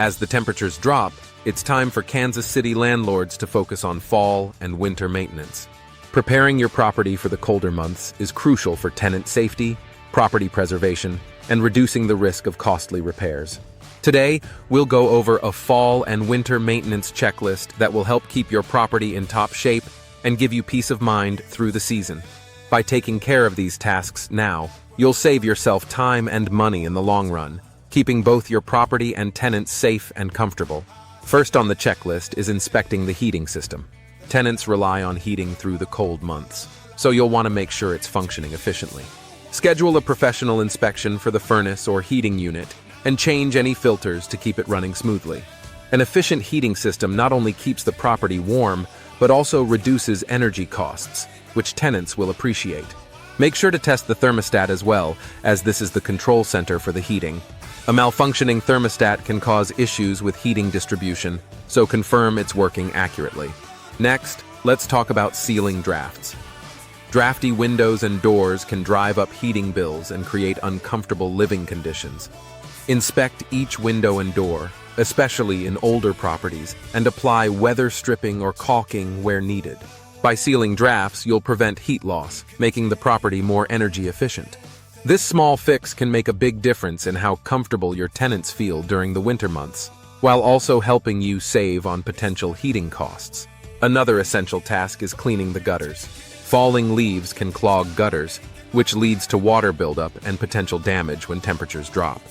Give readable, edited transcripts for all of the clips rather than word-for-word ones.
As the temperatures drop, it's time for Kansas City landlords to focus on fall and winter maintenance. Preparing your property for the colder months is crucial for tenant safety, property preservation, and reducing the risk of costly repairs. Today, we'll go over a fall and winter maintenance checklist that will help keep your property in top shape and give you peace of mind through the season. By taking care of these tasks now, you'll save yourself time and money in the long run, keeping both your property and tenants safe and comfortable. First on the checklist is inspecting the heating system. Tenants rely on heating through the cold months, so you'll want to make sure it's functioning efficiently. Schedule a professional inspection for the furnace or heating unit and change any filters to keep it running smoothly. An efficient heating system not only keeps the property warm, but also reduces energy costs, which tenants will appreciate. Make sure to test the thermostat as well, as this is the control center for the heating. A malfunctioning thermostat can cause issues with heating distribution, so confirm it's working accurately. Next, let's talk about ceiling drafts. Drafty windows and doors can drive up heating bills and create uncomfortable living conditions. Inspect each window and door, especially in older properties, and apply weather stripping or caulking where needed. By sealing drafts, you'll prevent heat loss, making the property more energy efficient. This small fix can make a big difference in how comfortable your tenants feel during the winter months, while also helping you save on potential heating costs. Another essential task is cleaning the gutters. Falling leaves can clog gutters, which leads to water buildup and potential damage when temperatures drop.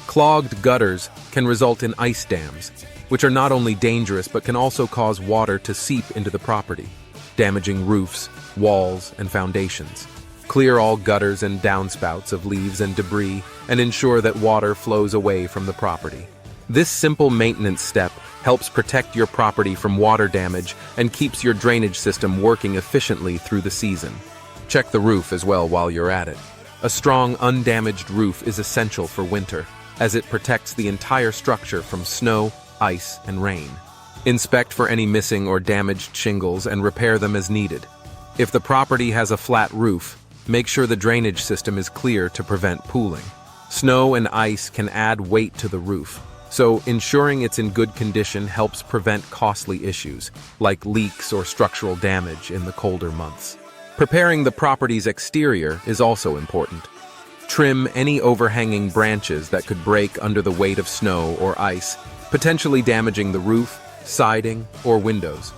Clogged gutters can result in ice dams, which are not only dangerous but can also cause water to seep into the property, damaging roofs, walls, and foundations. Clear all gutters and downspouts of leaves and debris and ensure that water flows away from the property. This simple maintenance step helps protect your property from water damage and keeps your drainage system working efficiently through the season. Check the roof as well while you're at it. A strong, undamaged roof is essential for winter, as it protects the entire structure from snow, ice, and rain. Inspect for any missing or damaged shingles and repair them as needed. If the property has a flat roof, make sure the drainage system is clear to prevent pooling. Snow and ice can add weight to the roof, so ensuring it's in good condition helps prevent costly issues, like leaks or structural damage in the colder months. Preparing the property's exterior is also important. Trim any overhanging branches that could break under the weight of snow or ice, potentially damaging the roof, siding, or windows.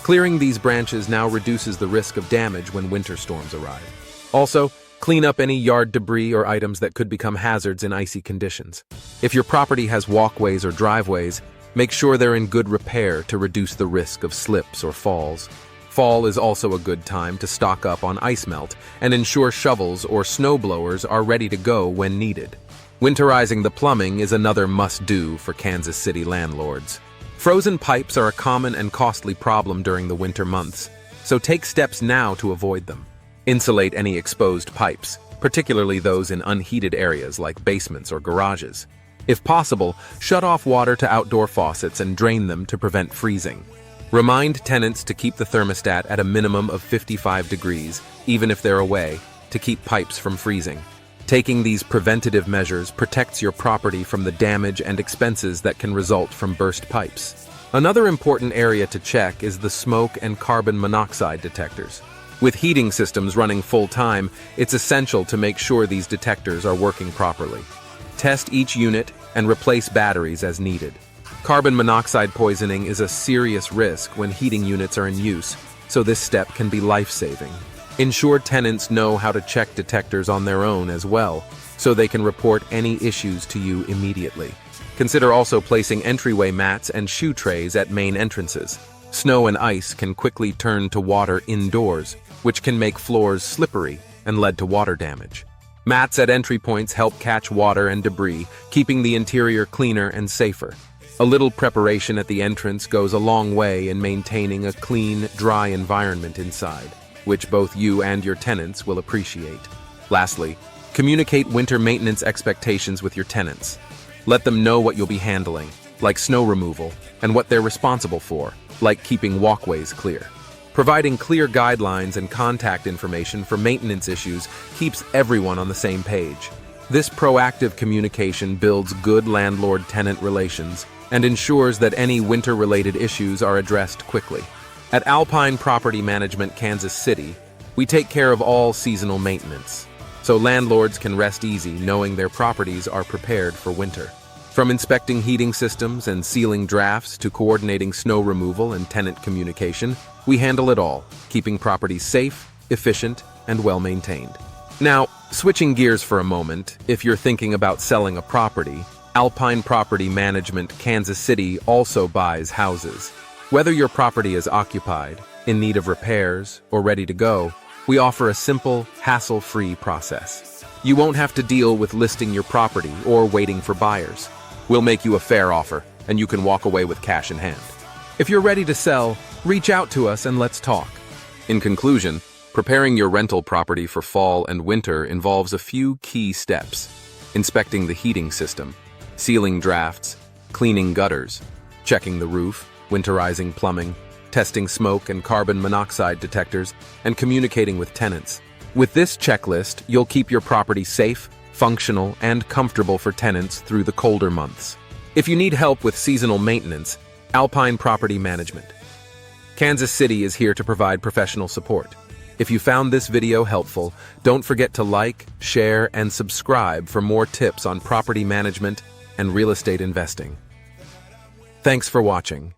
Clearing these branches now reduces the risk of damage when winter storms arrive. Also, clean up any yard debris or items that could become hazards in icy conditions. If your property has walkways or driveways, make sure they're in good repair to reduce the risk of slips or falls. Fall is also a good time to stock up on ice melt and ensure shovels or snow blowers are ready to go when needed. Winterizing the plumbing is another must-do for Kansas City landlords. Frozen pipes are a common and costly problem during the winter months, so take steps now to avoid them. Insulate any exposed pipes, particularly those in unheated areas like basements or garages. If possible, shut off water to outdoor faucets and drain them to prevent freezing. Remind tenants to keep the thermostat at a minimum of 55 degrees, even if they're away, to keep pipes from freezing. Taking these preventative measures protects your property from the damage and expenses that can result from burst pipes. Another important area to check is the smoke and carbon monoxide detectors. With heating systems running full-time, it's essential to make sure these detectors are working properly. Test each unit and replace batteries as needed. Carbon monoxide poisoning is a serious risk when heating units are in use, so this step can be life-saving. Ensure tenants know how to check detectors on their own as well, so they can report any issues to you immediately. Consider also placing entryway mats and shoe trays at main entrances. Snow and ice can quickly turn to water indoors, which can make floors slippery and lead to water damage. Mats at entry points help catch water and debris, keeping the interior cleaner and safer. A little preparation at the entrance goes a long way in maintaining a clean, dry environment inside, which both you and your tenants will appreciate. Lastly, communicate winter maintenance expectations with your tenants. Let them know what you'll be handling, like snow removal, and what they're responsible for, like keeping walkways clear. Providing clear guidelines and contact information for maintenance issues keeps everyone on the same page. This proactive communication builds good landlord-tenant relations and ensures that any winter-related issues are addressed quickly. At Alpine Property Management, Kansas City, we take care of all seasonal maintenance, so landlords can rest easy knowing their properties are prepared for winter. From inspecting heating systems and sealing drafts to coordinating snow removal and tenant communication, we handle it all, keeping properties safe, efficient, and well-maintained. Now, switching gears for a moment, if you're thinking about selling a property, Alpine Property Management, Kansas City also buys houses. Whether your property is occupied, in need of repairs, or ready to go, we offer a simple, hassle-free process. You won't have to deal with listing your property or waiting for buyers. We'll make you a fair offer, and you can walk away with cash in hand. If you're ready to sell, reach out to us and let's talk. In conclusion, preparing your rental property for fall and winter involves a few key steps: inspecting the heating system, sealing drafts, cleaning gutters, checking the roof, winterizing plumbing, testing smoke and carbon monoxide detectors, and communicating with tenants. With this checklist, you'll keep your property safe, functional, and comfortable for tenants through the colder months. If you need help with seasonal maintenance, Alpine Property Management, Kansas City is here to provide professional support. If you found this video helpful, don't forget to like, share, and subscribe for more tips on property management and real estate investing. Thanks for watching.